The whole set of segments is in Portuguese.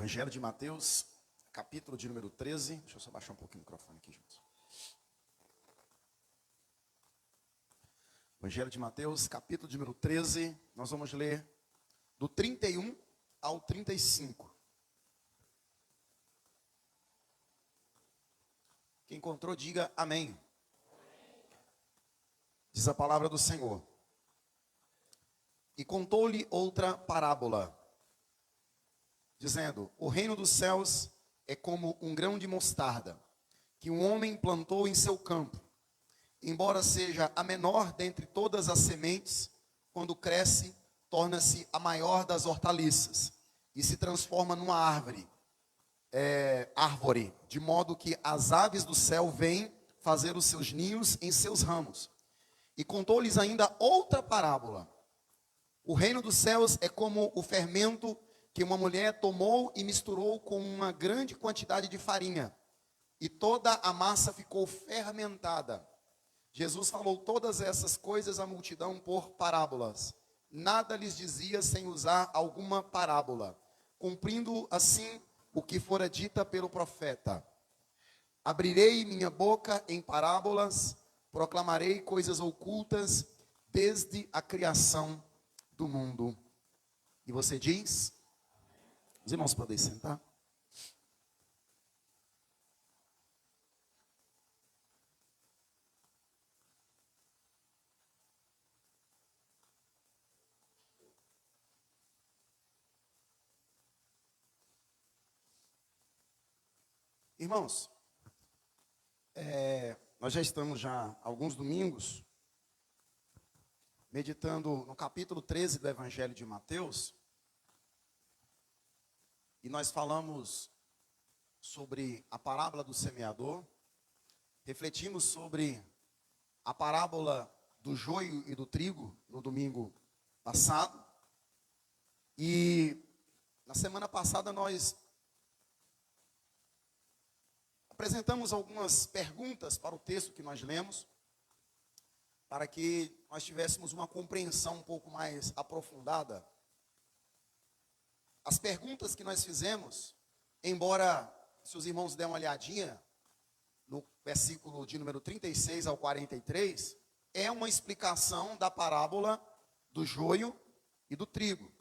Evangelho de Mateus, capítulo de número 13. Deixa eu só baixar um pouquinho o microfone aqui, gente. Evangelho de Mateus, capítulo de número 13. Nós vamos ler do 31 ao 35. Quem encontrou, diga amém. Diz a palavra do Senhor. E contou-lhe outra parábola, dizendo: o reino dos céus é como um grão de mostarda, que um homem plantou em seu campo. Embora seja a menor dentre todas as sementes, quando cresce, torna-se a maior das hortaliças, e se transforma numa árvore, de modo que as aves do céu vêm fazer os seus ninhos em seus ramos. E contou-lhes ainda outra parábola. O reino dos céus é como o fermento que uma mulher tomou e misturou com uma grande quantidade de farinha, e toda a massa ficou fermentada. Jesus falou todas essas coisas à multidão por parábolas. Nada lhes dizia sem usar alguma parábola, cumprindo assim o que fora dita pelo profeta: abrirei minha boca em parábolas, proclamarei coisas ocultas desde a criação do mundo. E você diz? Os irmãos podem sentar. Irmãos, nós já estamos já alguns domingos meditando no capítulo 13 do Evangelho de Mateus, e nós falamos sobre a parábola do semeador, refletimos sobre a parábola do joio e do trigo no domingo passado, e na semana passada nós apresentamos algumas perguntas para o texto que nós lemos, para que nós tivéssemos uma compreensão um pouco mais aprofundada. As perguntas que nós fizemos, embora, se os irmãos derem uma olhadinha, no versículo de número 36 ao 43, é uma explicação da parábola do joio e do trigo.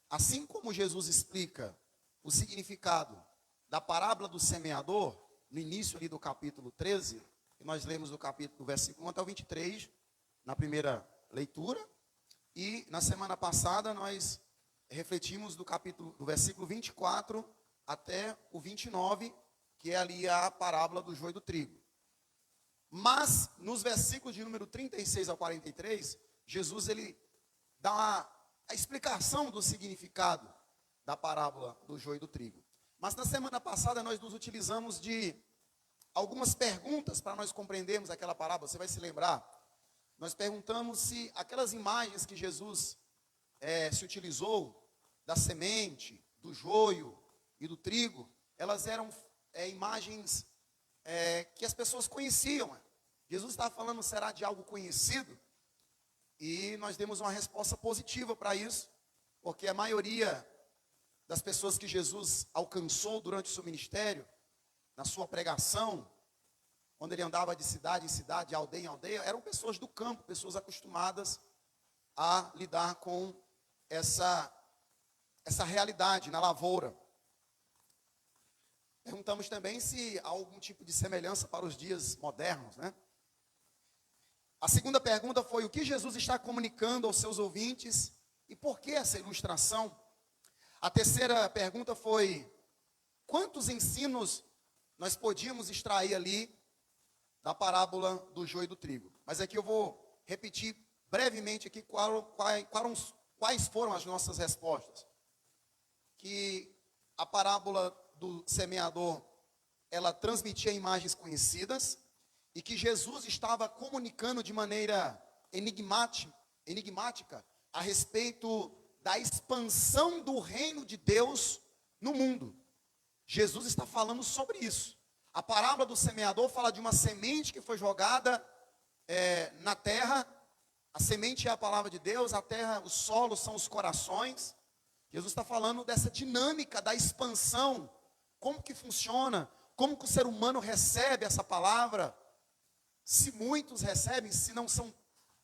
Assim como Jesus explica o significado da parábola do semeador, no início ali do capítulo 13, que nós lemos do versículo 1 até o 23, na primeira leitura, e na semana passada nós refletimos do versículo 24 até o 29, que é ali a parábola do joio e do trigo. Mas, nos versículos de número 36 ao 43, Jesus ele dá a explicação do significado da parábola do joio e do trigo. Mas na semana passada nós nos utilizamos de algumas perguntas para nós compreendermos aquela parábola. Você vai se lembrar? Nós perguntamos se aquelas imagens que Jesus se utilizou, da semente, do joio e do trigo, elas eram imagens que as pessoas conheciam. Jesus estava falando, será de algo conhecido? E nós demos uma resposta positiva para isso, porque a maioria das pessoas que Jesus alcançou durante o seu ministério, na sua pregação, quando ele andava de cidade em cidade, de aldeia em aldeia, eram pessoas do campo, pessoas acostumadas a lidar com essa realidade na lavoura. Perguntamos também se há algum tipo de semelhança para os dias modernos, né? A segunda pergunta foi: o que Jesus está comunicando aos seus ouvintes e por que essa ilustração? A terceira pergunta foi: quantos ensinos nós podíamos extrair ali da parábola do joio e do trigo? Mas aqui eu vou repetir brevemente aqui quais foram as nossas respostas. Que a parábola do semeador, ela transmitia imagens conhecidas, e que Jesus estava comunicando de maneira enigmática a respeito da expansão do reino de Deus no mundo. Jesus está falando sobre isso. A parábola do semeador fala de uma semente que foi jogada na terra. A semente é a palavra de Deus, a terra, o solo são os corações. Jesus está falando dessa dinâmica da expansão, como que funciona, como que o ser humano recebe essa palavra, se muitos recebem, se não são.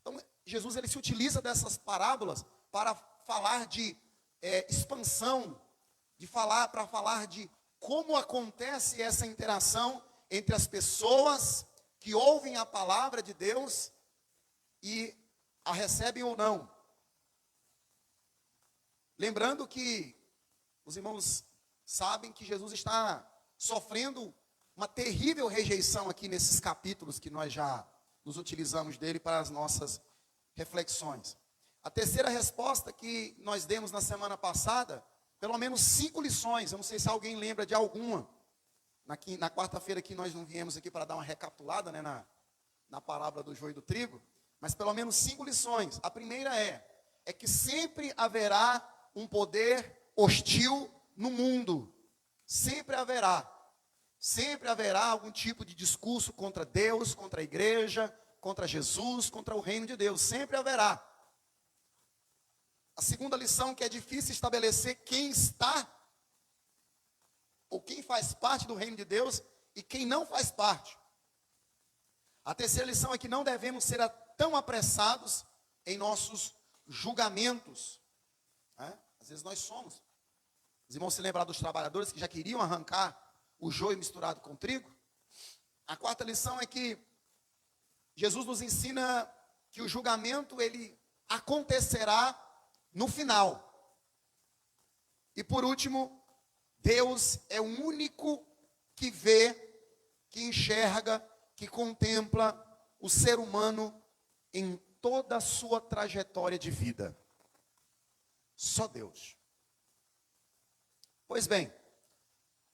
Então, Jesus ele se utiliza dessas parábolas para falar de expansão, para falar de como acontece essa interação entre as pessoas que ouvem a palavra de Deus e a recebem ou não. Lembrando que os irmãos sabem que Jesus está sofrendo uma terrível rejeição aqui nesses capítulos que nós já nos utilizamos dele para as nossas reflexões. A terceira resposta que nós demos na semana passada, pelo menos 5 lições, eu não sei se alguém lembra de alguma, na quarta-feira que nós não viemos aqui para dar uma recapitulada, né, na parábola do joio e do trigo, mas pelo menos 5 lições. A primeira é que sempre haverá um poder hostil no mundo, sempre haverá algum tipo de discurso contra Deus, contra a igreja, contra Jesus, contra o reino de Deus, sempre haverá. A segunda lição que é difícil estabelecer quem está, ou quem faz parte do reino de Deus e quem não faz parte. A terceira lição é que não devemos ser tão apressados em nossos julgamentos. Às vezes nós somos. Os irmãos se lembram dos trabalhadores que já queriam arrancar o joio misturado com trigo? A quarta lição é que Jesus nos ensina que o julgamento ele acontecerá no final. E por último, Deus é o único que vê, que enxerga, que contempla o ser humano em toda a sua trajetória de vida. Só Deus. Pois bem,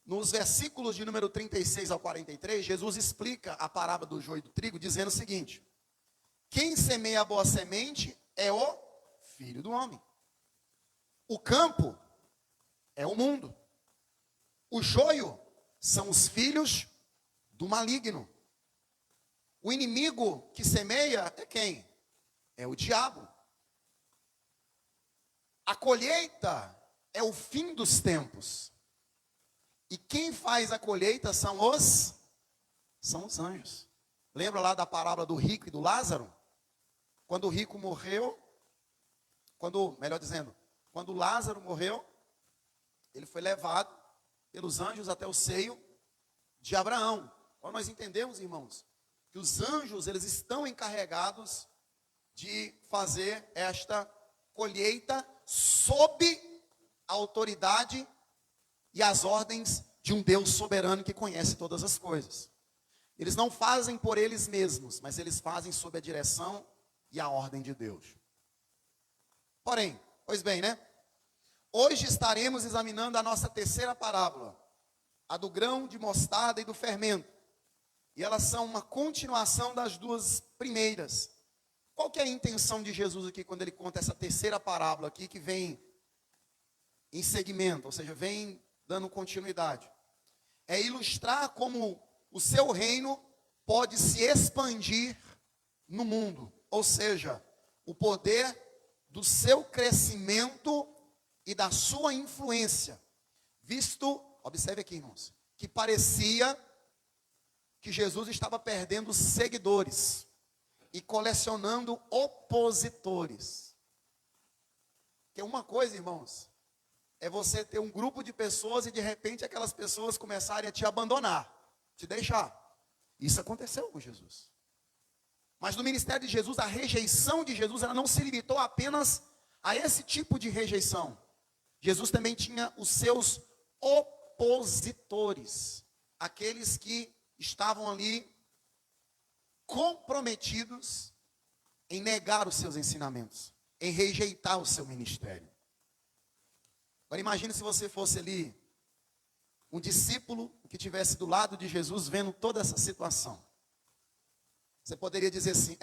nos versículos de número 36 ao 43, Jesus explica a parábola do joio e do trigo, dizendo o seguinte: quem semeia a boa semente é o Filho do Homem. O campo é o mundo. O joio são os filhos do maligno. O inimigo que semeia é quem? É o diabo. A colheita é o fim dos tempos. E quem faz a colheita são os anjos. Lembra lá da parábola do rico e do Lázaro? Quando o rico morreu, quando Lázaro morreu, ele foi levado pelos anjos até o seio de Abraão. Agora nós entendemos, irmãos, que os anjos, eles estão encarregados de fazer esta colheita sob a autoridade e as ordens de um Deus soberano que conhece todas as coisas. Eles não fazem por eles mesmos, mas eles fazem sob a direção e a ordem de Deus. Porém, pois bem, né? Hoje estaremos examinando a nossa terceira parábola, a do grão de mostarda e do fermento. E elas são uma continuação das duas primeiras. Qual que é a intenção de Jesus aqui quando ele conta essa terceira parábola aqui que vem em segmento, ou seja, vem dando continuidade? É ilustrar como o seu reino pode se expandir no mundo. Ou seja, o poder do seu crescimento e da sua influência. Visto, observe aqui, irmãos, que parecia que Jesus estava perdendo seguidores e colecionando opositores. Porque uma coisa, irmãos, é você ter um grupo de pessoas e de repente aquelas pessoas começarem a te abandonar, te deixar. Isso aconteceu com Jesus. Mas no ministério de Jesus, a rejeição de Jesus, ela não se limitou apenas a esse tipo de rejeição. Jesus também tinha os seus opositores, aqueles que estavam ali comprometidos em negar os seus ensinamentos, em rejeitar o seu ministério. Agora imagine se você fosse ali um discípulo que estivesse do lado de Jesus vendo toda essa situação. Você poderia dizer assim: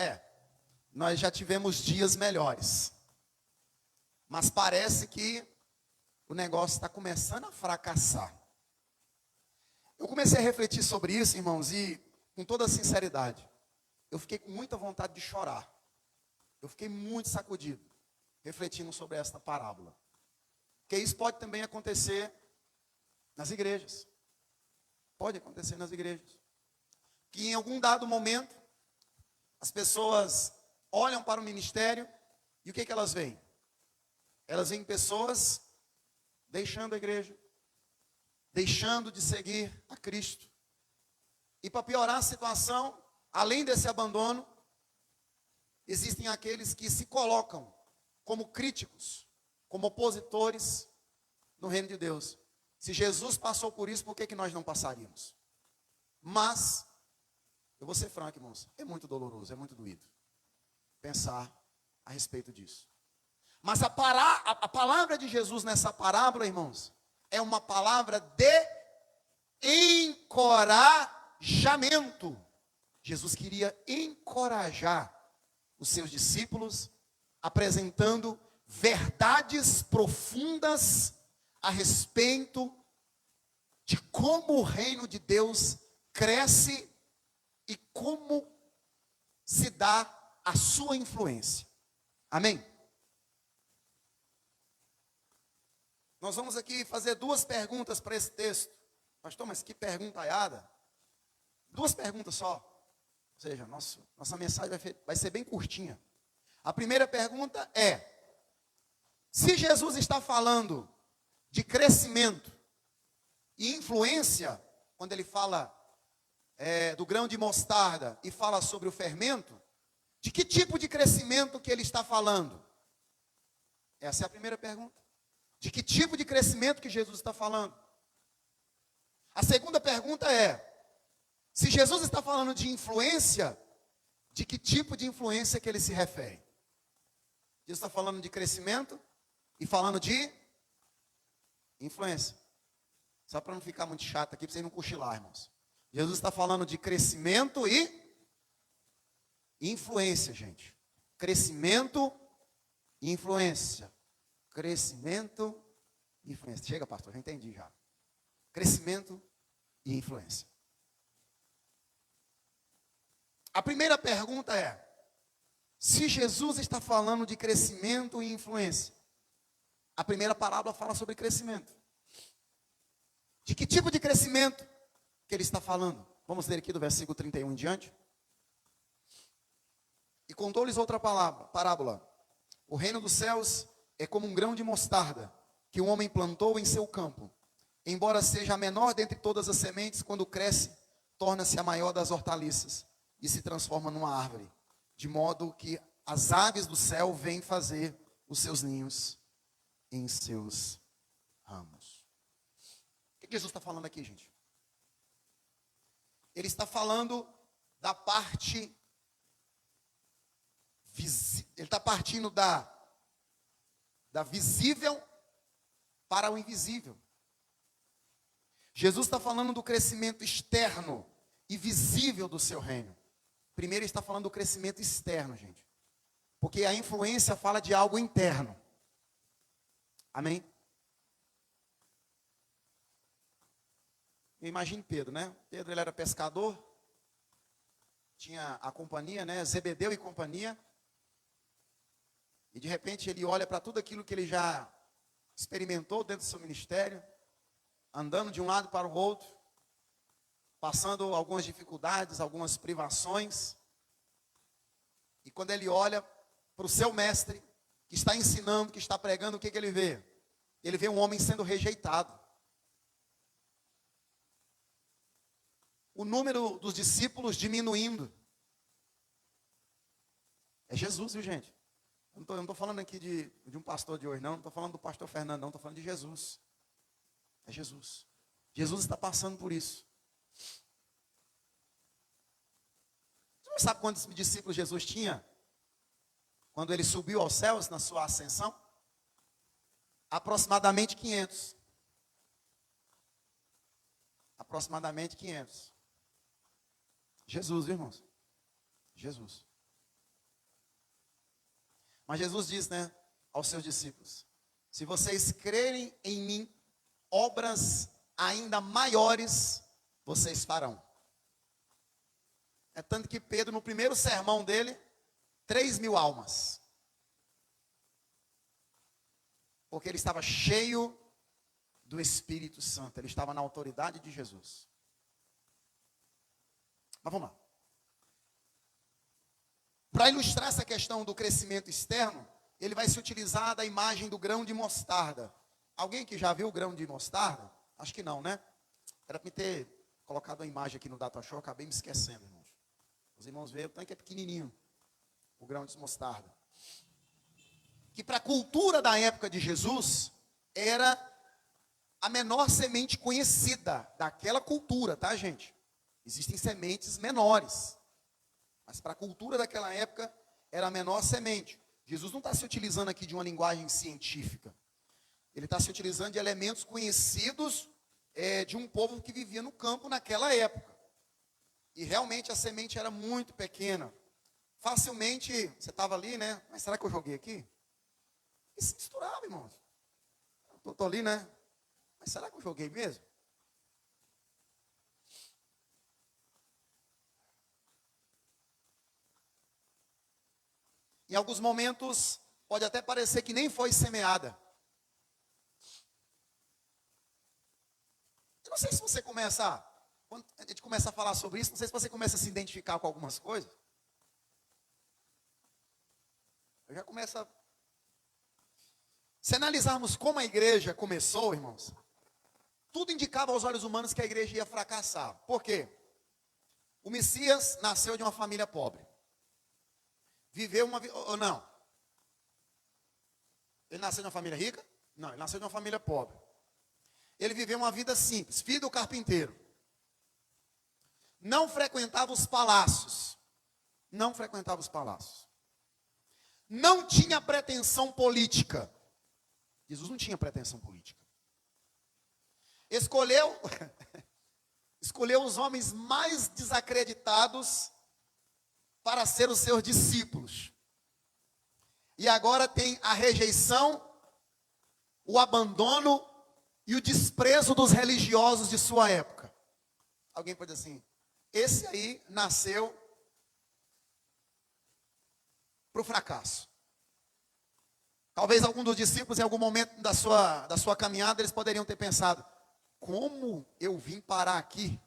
nós já tivemos dias melhores, mas parece que o negócio está começando a fracassar. Eu comecei a refletir sobre isso, irmãos, e com toda sinceridade, eu fiquei com muita vontade de chorar. Eu fiquei muito sacudido, refletindo sobre esta parábola. Porque isso pode também acontecer nas igrejas. Pode acontecer nas igrejas. Que em algum dado momento, as pessoas olham para o ministério e o que elas veem? Elas veem pessoas deixando a igreja, deixando de seguir a Cristo. E para piorar a situação, além desse abandono, existem aqueles que se colocam como críticos, como opositores no reino de Deus. Se Jesus passou por isso, por que nós não passaríamos? Mas, eu vou ser franco, irmãos, é muito doloroso, é muito doído pensar a respeito disso. Mas a palavra de Jesus nessa parábola, irmãos, é uma palavra de encorajamento. Jesus queria encorajar os seus discípulos, apresentando verdades profundas a respeito de como o reino de Deus cresce e como se dá a sua influência. Amém? Nós vamos aqui fazer duas perguntas para esse texto. Pastor, mas que perguntaiada. Duas perguntas só. Ou seja, nossa mensagem vai ser bem curtinha. A primeira pergunta é: se Jesus está falando de crescimento e influência, quando ele fala do grão de mostarda e fala sobre o fermento, de que tipo de crescimento que ele está falando? Essa é a primeira pergunta. De que tipo de crescimento que Jesus está falando? A segunda pergunta é: se Jesus está falando de influência, de que tipo de influência que ele se refere? Jesus está falando de crescimento e falando de influência. Só para não ficar muito chato aqui, para vocês não cochilar, irmãos. Jesus está falando de crescimento e influência, gente. Crescimento e influência. Crescimento e influência. Chega, pastor, já entendi já. Crescimento e influência. A primeira pergunta é: se Jesus está falando de crescimento e influência, a primeira parábola fala sobre crescimento. De que tipo de crescimento que ele está falando? Vamos ler aqui do versículo 31 em diante. E contou-lhes outra parábola. O reino dos céus é como um grão de mostarda, que um homem plantou em seu campo. Embora seja a menor dentre todas as sementes, quando cresce, torna-se a maior das hortaliças e se transforma numa árvore, de modo que as aves do céu vêm fazer os seus ninhos em seus ramos. O que Jesus está falando aqui, gente? Ele está falando da parte ele está partindo da visível para o invisível. Jesus está falando do crescimento externo e visível do seu reino. Primeiro ele está falando do crescimento externo, gente. Porque a influência fala de algo interno. Amém? Imagine Pedro, né? Pedro, ele era pescador. Tinha a companhia, né? Zebedeu e companhia. E de repente ele olha para tudo aquilo que ele já experimentou dentro do seu ministério, andando de um lado para o outro, passando algumas dificuldades, algumas privações. E quando ele olha para o seu mestre, que está ensinando, que está pregando, o que ele vê? Ele vê um homem sendo rejeitado. O número dos discípulos diminuindo. É Jesus, viu, gente? Eu não estou falando aqui de um pastor de hoje, não estou falando do pastor Fernando, não, estou falando de Jesus. É Jesus. Jesus está passando por isso. Você não sabe quantos discípulos Jesus tinha? Quando ele subiu aos céus na sua ascensão? Aproximadamente 500. Aproximadamente 500. Jesus, viu, irmãos? Jesus. Mas Jesus diz, né, aos seus discípulos: se vocês crerem em mim, obras ainda maiores vocês farão. É tanto que Pedro, no primeiro sermão dele, 3.000 almas. Porque ele estava cheio do Espírito Santo. Ele estava na autoridade de Jesus. Mas vamos lá. Para ilustrar essa questão do crescimento externo, ele vai se utilizar da imagem do grão de mostarda. Alguém que já viu o grão de mostarda? Acho que não, né? Era para me ter colocado a imagem aqui no Data Show, acabei me esquecendo, irmãos. Os irmãos veem, o tanque é pequenininho, o grão de mostarda. Que para a cultura da época de Jesus, era a menor semente conhecida daquela cultura, tá, gente? Existem sementes menores, mas para a cultura daquela época, era a menor semente. Jesus não está se utilizando aqui de uma linguagem científica. Ele está se utilizando de elementos conhecidos de um povo que vivia no campo naquela época. E realmente a semente era muito pequena. Facilmente, você estava ali, né? Mas será que eu joguei aqui? E se misturava, irmãos. Estou ali, né? Mas será que eu joguei mesmo? Em alguns momentos, pode até parecer que nem foi semeada. Eu não sei se você começa, quando a gente começa a falar sobre isso, não sei se você começa a se identificar com algumas coisas. Eu já começo a... Se analisarmos como a igreja começou, irmãos, tudo indicava aos olhos humanos que a igreja ia fracassar. Por quê? O Messias nasceu de uma família pobre. Viveu uma vida... Ou não? Ele nasceu de uma família rica? Não, ele nasceu de uma família pobre. Ele viveu uma vida simples, filho do carpinteiro. Não frequentava os palácios. Não frequentava os palácios. Não tinha pretensão política. Jesus não tinha pretensão política. Escolheu os homens mais desacreditados para ser os seus discípulos. E agora tem a rejeição, o abandono e o desprezo dos religiosos de sua época. Alguém pode dizer assim, esse aí nasceu para o fracasso. Talvez algum dos discípulos, em algum momento da sua caminhada, eles poderiam ter pensado, como eu vim parar aqui?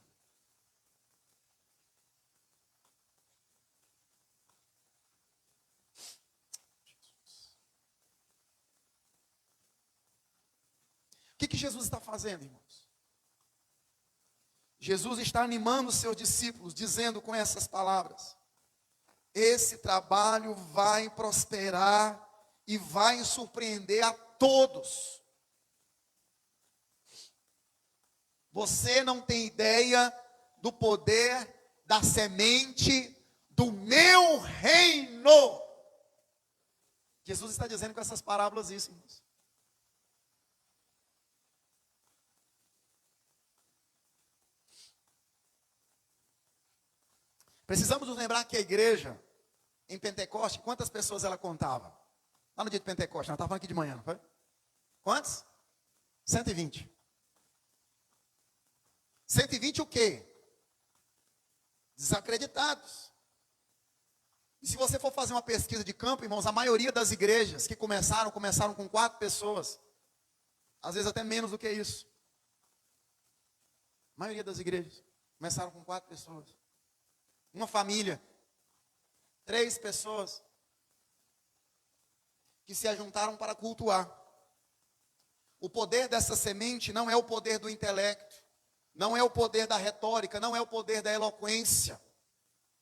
O que Jesus está fazendo, irmãos? Jesus está animando os seus discípulos, dizendo com essas palavras, esse trabalho vai prosperar e vai surpreender a todos. Você não tem ideia do poder da semente do meu reino. Jesus está dizendo com essas parábolas isso, irmãos. Precisamos nos lembrar que a igreja, em Pentecoste, quantas pessoas ela contava? Lá no dia de Pentecoste, nós estávamos falando aqui de manhã, não foi? Quantos? 120. 120 o quê? Desacreditados. E se você for fazer uma pesquisa de campo, irmãos, a maioria das igrejas que começaram com 4 pessoas. Às vezes até menos do que isso. A maioria das igrejas começaram com 4 pessoas. Uma família, 3 pessoas que se ajuntaram para cultuar. O poder dessa semente não é o poder do intelecto, não é o poder da retórica, não é o poder da eloquência,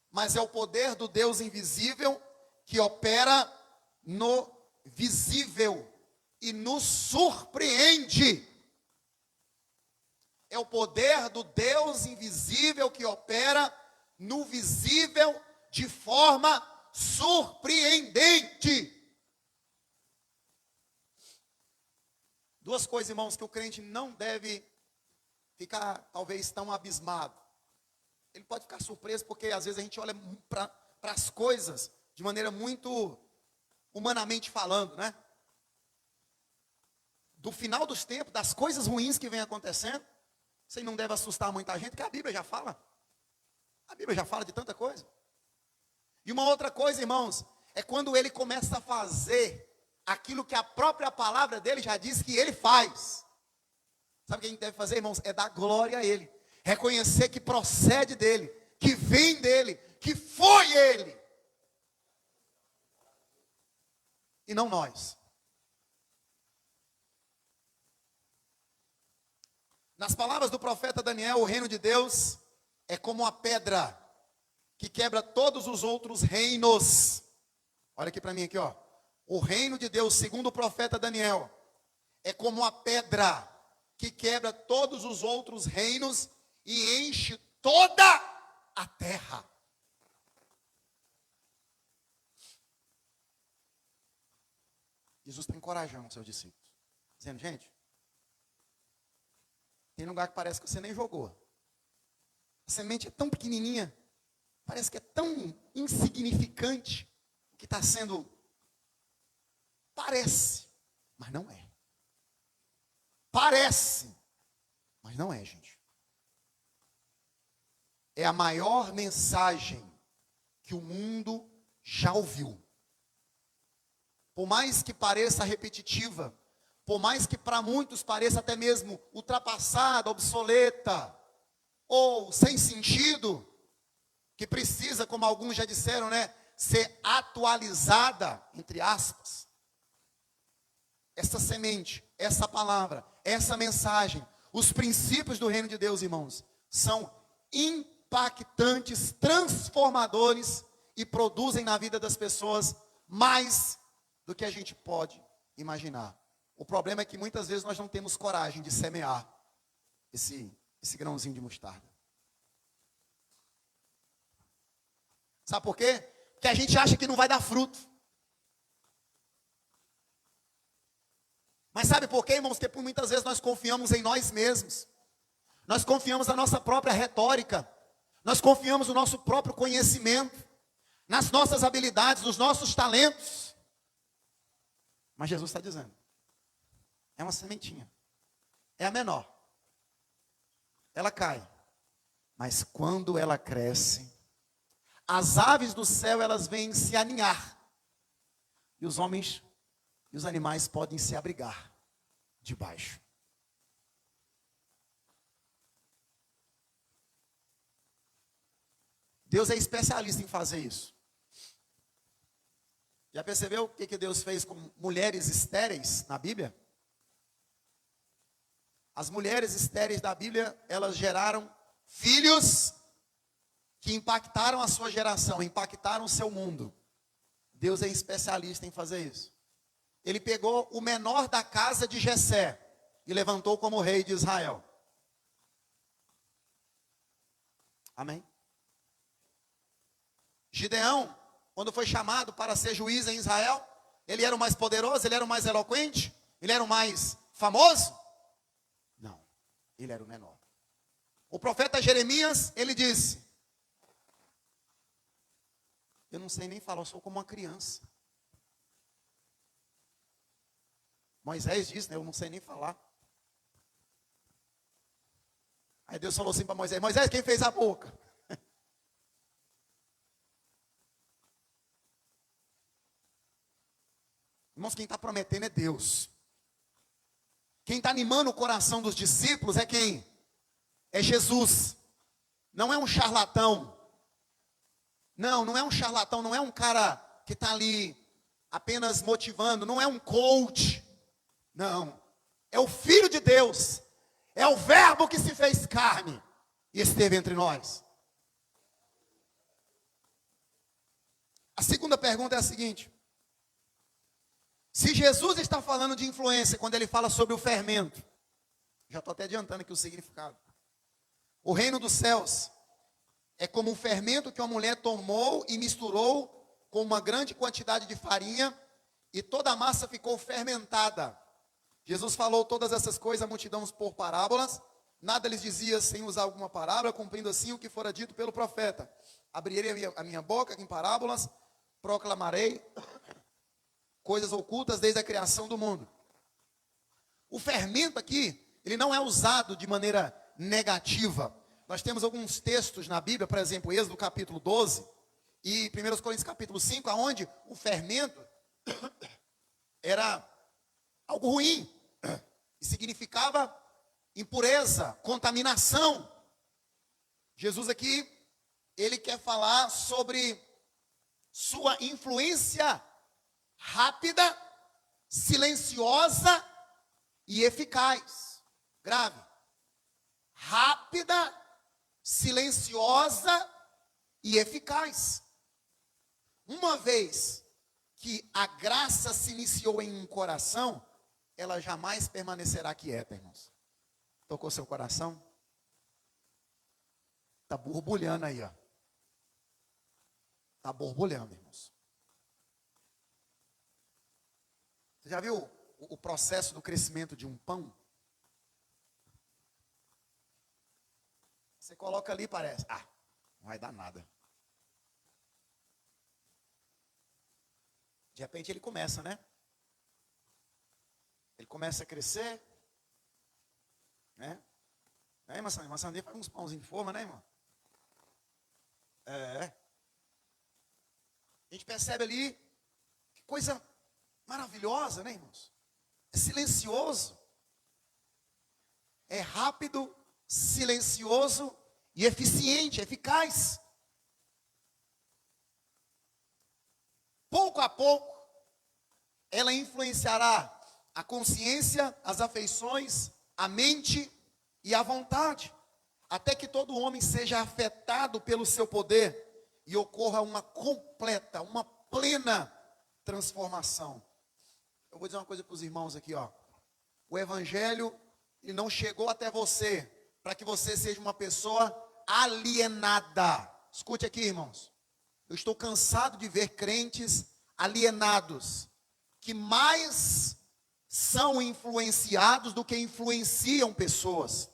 mas é o poder do Deus invisível que opera no visível e nos surpreende. É o poder do Deus invisível que opera no visível de forma surpreendente. 2 coisas, irmãos, que o crente não deve ficar, talvez, tão abismado. Ele pode ficar surpreso, porque às vezes a gente olha para as coisas de maneira muito humanamente falando, né? Do final dos tempos, das coisas ruins que vem acontecendo, isso aí não deve assustar muita gente, porque a Bíblia já fala. A Bíblia já fala de tanta coisa. E uma outra coisa, irmãos, é quando ele começa a fazer aquilo que a própria palavra dele já diz que ele faz. Sabe o que a gente deve fazer, irmãos? É dar glória a ele. Reconhecer que procede dele, que vem dele, que foi ele. E não nós. Nas palavras do profeta Daniel, o reino de Deus é como a pedra que quebra todos os outros reinos. Olha aqui para mim aqui, ó. O reino de Deus, segundo o profeta Daniel, é como a pedra que quebra todos os outros reinos e enche toda a terra. Jesus está encorajando os seus discípulos, dizendo, gente, tem lugar que parece que você nem jogou. A semente é tão pequenininha, parece que é tão insignificante, que está sendo, parece, mas não é. Parece, mas não é, gente. É a maior mensagem que o mundo já ouviu. Por mais que pareça repetitiva, por mais que para muitos pareça até mesmo ultrapassada, obsoleta, ou sem sentido, que precisa, como alguns já disseram, né, ser atualizada, entre aspas. Essa semente, essa palavra, essa mensagem, os princípios do reino de Deus, irmãos, são impactantes, transformadores e produzem na vida das pessoas mais do que a gente pode imaginar. O problema é que muitas vezes nós não temos coragem de semear esse grãozinho de mostarda. Sabe por quê? Porque a gente acha que não vai dar fruto. Mas sabe por quê, irmãos? Porque por muitas vezes nós confiamos em nós mesmos. Nós confiamos na nossa própria retórica. Nós confiamos no nosso próprio conhecimento. Nas nossas habilidades, nos nossos talentos. Mas Jesus está dizendo, é uma sementinha. É a menor. Ela cai. Mas quando ela cresce, as aves do céu, elas vêm se aninhar. E os homens e os animais podem se abrigar debaixo. Deus é especialista em fazer isso. Já percebeu o que Deus fez com mulheres estéreis na Bíblia? As mulheres estéreis da Bíblia, elas geraram filhos que impactaram a sua geração, impactaram o seu mundo. Deus é especialista em fazer isso. Ele pegou o menor da casa de Jessé e levantou como rei de Israel. Amém? Gideão, quando foi chamado para ser juiz em Israel, ele era o mais poderoso, ele era o mais eloquente, ele era o mais famoso? Não, ele era o menor. O profeta Jeremias, ele disse, eu não sei nem falar, eu sou como uma criança. Moisés disse, né, eu não sei nem falar. Aí Deus falou assim para Moisés, Moisés, quem fez a boca? Irmãos, quem está prometendo é Deus. Quem está animando o coração dos discípulos é quem? É Jesus. Não é um charlatão. Não é um charlatão, não é um cara que está ali apenas motivando, não é um coach. Não, é o Filho de Deus. É o Verbo que se fez carne e esteve entre nós. A segunda pergunta é a seguinte. Se Jesus está falando de influência quando ele fala sobre o fermento, já estou até adiantando aqui o significado. O reino dos céus é como um fermento que uma mulher tomou e misturou com uma grande quantidade de farinha e toda a massa ficou fermentada. Jesus falou todas essas coisas à multidão por parábolas, nada lhes dizia sem usar alguma parábola, cumprindo assim o que fora dito pelo profeta. Abrirei a minha boca em parábolas, proclamarei coisas ocultas desde a criação do mundo. O fermento aqui, ele não é usado de maneira negativa. Nós temos alguns textos na Bíblia, por exemplo, Êxodo capítulo 12 e 1 Coríntios capítulo 5, onde o fermento era algo ruim. E significava impureza, contaminação. Jesus aqui, ele quer falar sobre sua influência rápida, silenciosa e eficaz. Grave. Rápida, silenciosa e eficaz. Uma vez que a graça se iniciou em um coração, ela jamais permanecerá quieta, irmãos. Tocou seu coração? Está borbulhando aí, ó. Está borbulhando, irmãos. Você já viu o processo do crescimento de um pão? Você coloca ali e parece, não vai dar nada. De repente ele começa, né? Ele começa a crescer, né? Aí, maçandeira faz uns pãozinhos de forma, né, irmão? A gente percebe ali, que coisa maravilhosa, né, irmãos? É silencioso. É rápido, silencioso e eficiente, eficaz. Pouco a pouco, ela influenciará a consciência, as afeições, a mente e a vontade, até que todo homem seja afetado pelo seu poder e ocorra uma completa, uma plena transformação. Eu vou dizer uma coisa para os irmãos aqui, ó. O evangelho, ele não chegou até você para que você seja uma pessoa alienada. Escute aqui, irmãos. Eu estou cansado de ver crentes alienados, que mais são influenciados do que influenciam pessoas.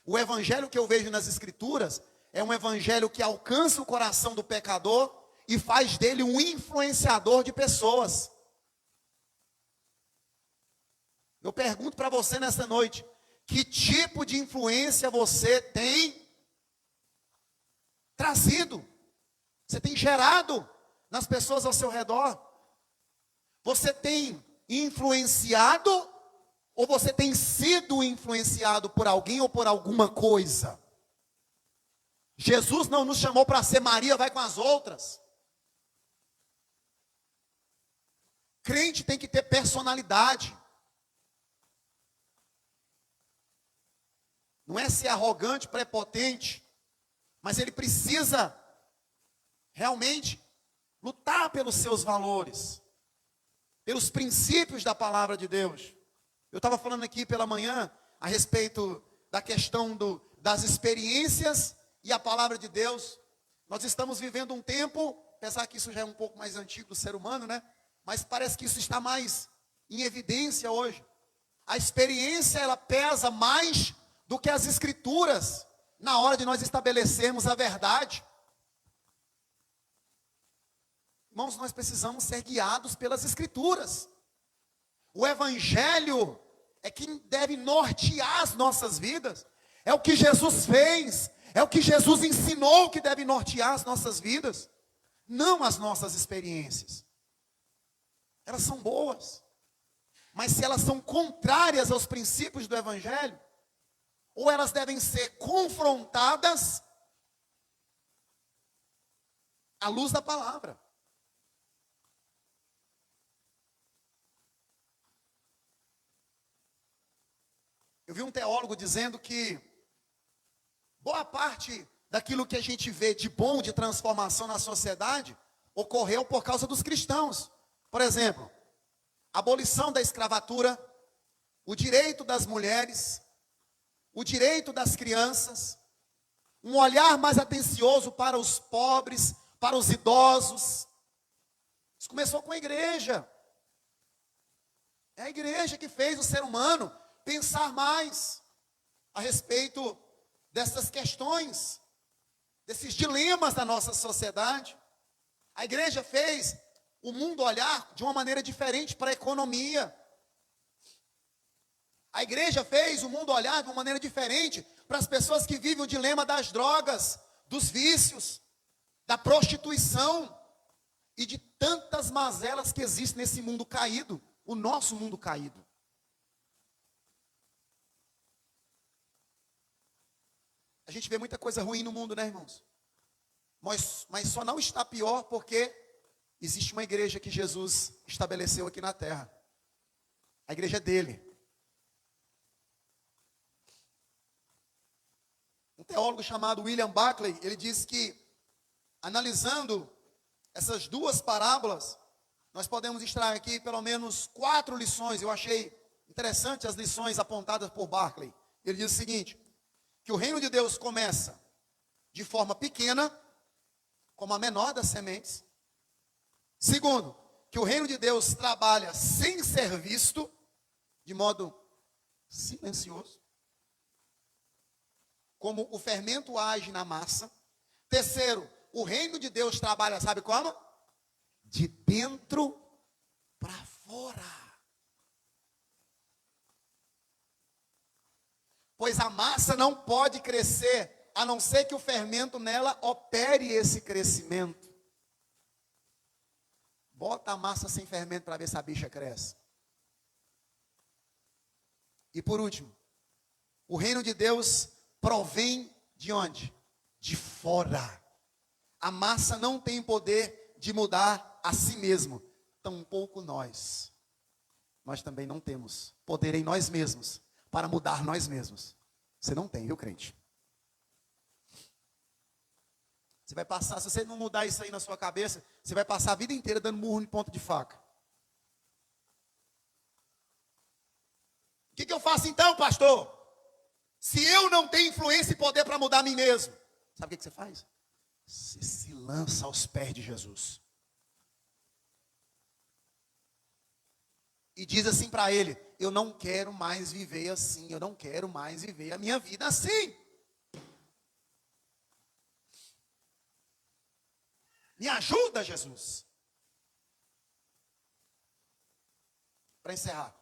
O evangelho que eu vejo nas escrituras é um evangelho que alcança o coração do pecador e faz dele um influenciador de pessoas. Eu pergunto para você nessa noite, que tipo de influência você tem trazido? Você tem gerado nas pessoas ao seu redor? Você tem influenciado ou você tem sido influenciado por alguém ou por alguma coisa? Jesus não nos chamou para ser Maria, vai com as outras. Crente tem que ter personalidade. Não é ser arrogante, prepotente, mas ele precisa realmente lutar pelos seus valores, pelos princípios da palavra de Deus. Eu estava falando aqui pela manhã a respeito da questão das experiências e a palavra de Deus. Nós estamos vivendo um tempo, apesar que isso já é um pouco mais antigo do ser humano, né? Mas parece que isso está mais em evidência hoje. A experiência, ela pesa mais do que as escrituras na hora de nós estabelecermos a verdade. Irmãos, nós precisamos ser guiados pelas escrituras. O evangelho é quem deve nortear as nossas vidas. É o que Jesus fez, é o que Jesus ensinou que deve nortear as nossas vidas, não as nossas experiências. Elas são boas, mas se elas são contrárias aos princípios do evangelho, ou elas devem ser confrontadas à luz da palavra. Eu vi um teólogo dizendo que boa parte daquilo que a gente vê de bom, de transformação na sociedade, ocorreu por causa dos cristãos. Por exemplo, a abolição da escravatura, o direito das mulheres, o direito das crianças, um olhar mais atencioso para os pobres, para os idosos. Isso começou com a igreja. É a igreja que fez o ser humano pensar mais a respeito dessas questões, desses dilemas da nossa sociedade. A igreja fez o mundo olhar de uma maneira diferente para a economia. A igreja fez o mundo olhar de uma maneira diferente para as pessoas que vivem o dilema das drogas, dos vícios, da prostituição. e de tantas mazelas que existem nesse mundo caído, o nosso mundo caído. A gente vê muita coisa ruim no mundo, né, irmãos? Mas só não está pior porque existe uma igreja que Jesus estabeleceu aqui na terra. A igreja é dele. Um teólogo chamado William Buckley, ele diz que, analisando essas duas parábolas, nós podemos extrair aqui pelo menos 4 lições. Eu achei interessante as lições apontadas por Buckley. Ele diz o seguinte, que o reino de Deus começa de forma pequena, como a menor das sementes. Segundo, que o reino de Deus trabalha sem ser visto, de modo silencioso, como o fermento age na massa. Terceiro, o reino de Deus trabalha, sabe como? De dentro para fora. Pois a massa não pode crescer, a não ser que o fermento nela opere esse crescimento. Bota a massa sem fermento para ver se a bicha cresce. E por último, o reino de Deus provém de onde? De fora. A massa não tem poder de mudar a si mesmo, tampouco nós. Nós também não temos poder em nós mesmos para mudar nós mesmos. Você não tem, viu, crente? Você vai passar, se você não mudar isso aí na sua cabeça, você vai passar a vida inteira dando murro em ponta de faca. O que eu faço então, pastor? Se eu não tenho influência e poder para mudar a mim mesmo, sabe o que você faz? Você se lança aos pés de Jesus. E diz assim para ele, eu não quero mais viver assim, eu não quero mais viver a minha vida assim. Me ajuda, Jesus. Para encerrar.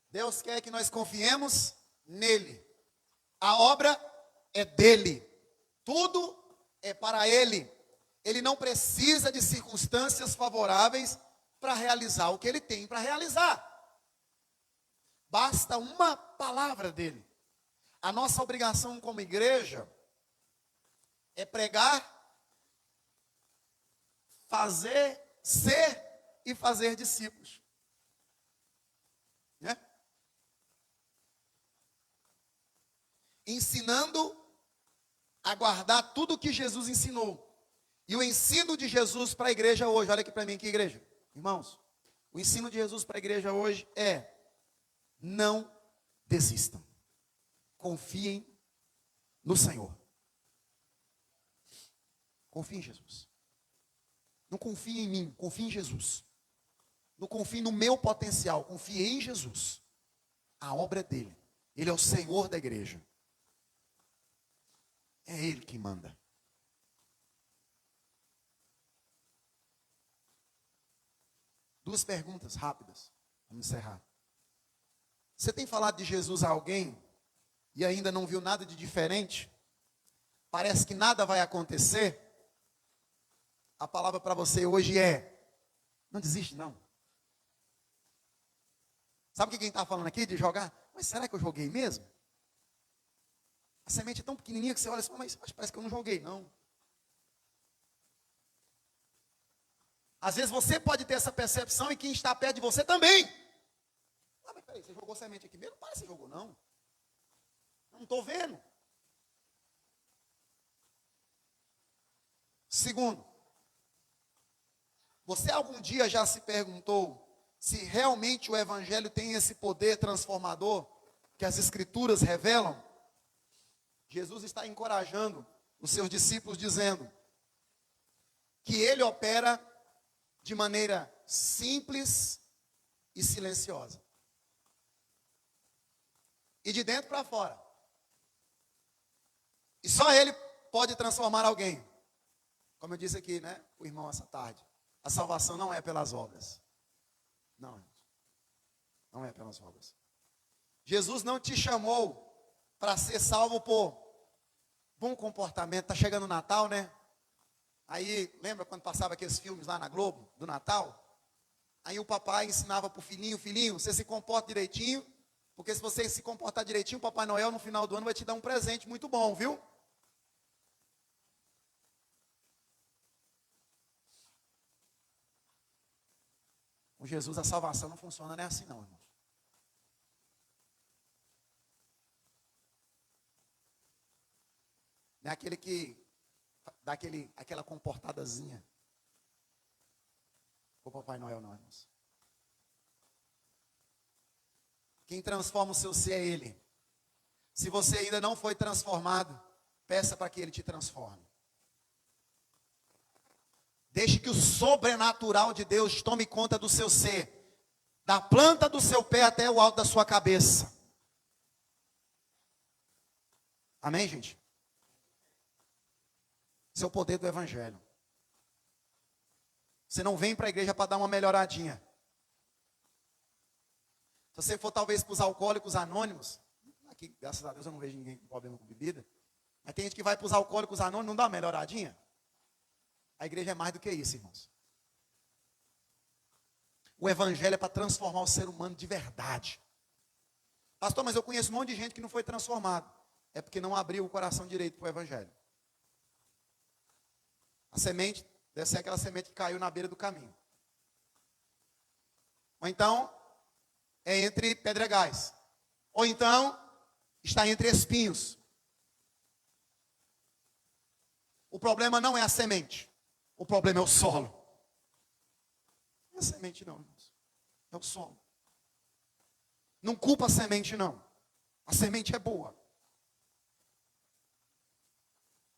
Deus quer que nós confiemos nele. A obra é dele. Tudo é para ele. Ele não precisa de circunstâncias favoráveis para realizar o que ele tem para realizar. Basta uma palavra dele. A nossa obrigação como igreja é pregar, fazer, ser e fazer discípulos. Né? Ensinando a guardar tudo o que Jesus ensinou. E o ensino de Jesus para a igreja hoje, olha aqui para mim, que igreja. Irmãos, o ensino de Jesus para a igreja hoje é: não desistam. Confiem no Senhor. Confie em Jesus. Não confie em mim, confie em Jesus. Não confie no meu potencial, confie em Jesus. A obra é dele. Ele é o Senhor da igreja. É ele que manda. Duas perguntas rápidas. Vamos encerrar. Você tem falado de Jesus a alguém e ainda não viu nada de diferente? Parece que nada vai acontecer? A palavra para você hoje é: não desiste não. Sabe o que quem está falando aqui de jogar? Mas será que eu joguei mesmo? A semente é tão pequenininha que você olha assim, mas parece que eu não joguei não. Às vezes você pode ter essa percepção e quem está perto de você também. Ah, mas peraí, você jogou semente aqui mesmo? Não parece que jogou não. Eu não estou vendo. Segundo, você algum dia já se perguntou se realmente o evangelho tem esse poder transformador que as escrituras revelam? Jesus está encorajando os seus discípulos dizendo que ele opera de maneira simples e silenciosa. E de dentro para fora. E só ele pode transformar alguém. Como eu disse aqui, né, o irmão essa tarde. A salvação não é pelas obras. Não, não é pelas obras. Jesus não te chamou para ser salvo por bom comportamento. Está chegando o Natal, né? Aí, lembra quando passava aqueles filmes lá na Globo, do Natal? Aí o papai ensinava pro filhinho, filhinho, você se comporta direitinho, porque se você se comportar direitinho, o Papai Noel no final do ano vai te dar um presente muito bom, viu? Com Jesus a salvação não funciona nem assim não, irmãos. Não é aquele que dá aquela comportadazinha com o Papai Noel não, irmãos. Quem transforma o seu ser é Ele. Se você ainda não foi transformado, peça para que Ele te transforme. Deixe que o sobrenatural de Deus tome conta do seu ser, da planta do seu pé até o alto da sua cabeça. Amém, gente? Esse é o poder do Evangelho. Você não vem para a igreja para dar uma melhoradinha. Se você for talvez para os alcoólicos anônimos, aqui, graças a Deus, eu não vejo ninguém com problema com bebida, mas tem gente que vai para os alcoólicos anônimos, não dá uma melhoradinha? A igreja é mais do que isso, irmãos. O Evangelho é para transformar o ser humano de verdade. Pastor, mas eu conheço um monte de gente que não foi transformado. É porque não abriu o coração direito para o Evangelho. A semente deve ser aquela semente que caiu na beira do caminho. Ou então, é entre pedregais. Ou então, está entre espinhos. O problema não é a semente. O problema é o solo. Não é a semente não, irmãos. É o solo. Não culpa a semente não. A semente é boa.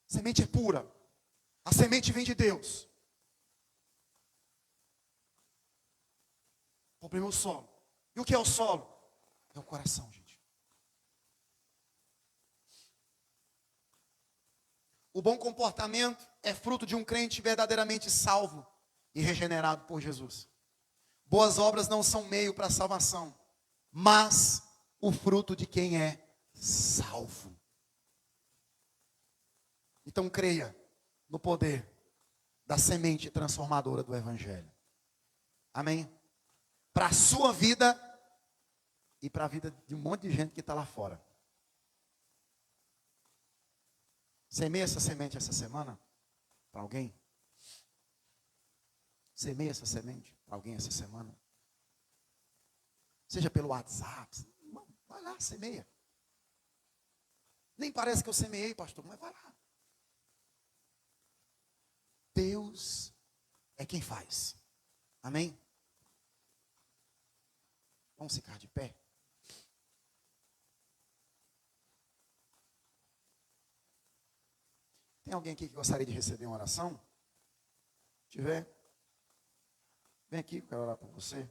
A semente é pura. A semente vem de Deus. O problema é o solo. E o que é o solo? É o coração, gente. O bom comportamento é fruto de um crente verdadeiramente salvo e regenerado por Jesus. Boas obras não são meio para a salvação, mas o fruto de quem é salvo. Então creia no poder da semente transformadora do Evangelho. Amém? Para a sua vida e para a vida de um monte de gente que está lá fora. Semeia essa semente essa semana para alguém? Semeia essa semente para alguém essa semana? Seja pelo WhatsApp. Vai lá, semeia. Nem parece que eu semeei, pastor, mas vai lá. Deus é quem faz. Amém? Vamos ficar de pé. Tem alguém aqui que gostaria de receber uma oração? Se tiver, vem aqui, eu quero orar por você.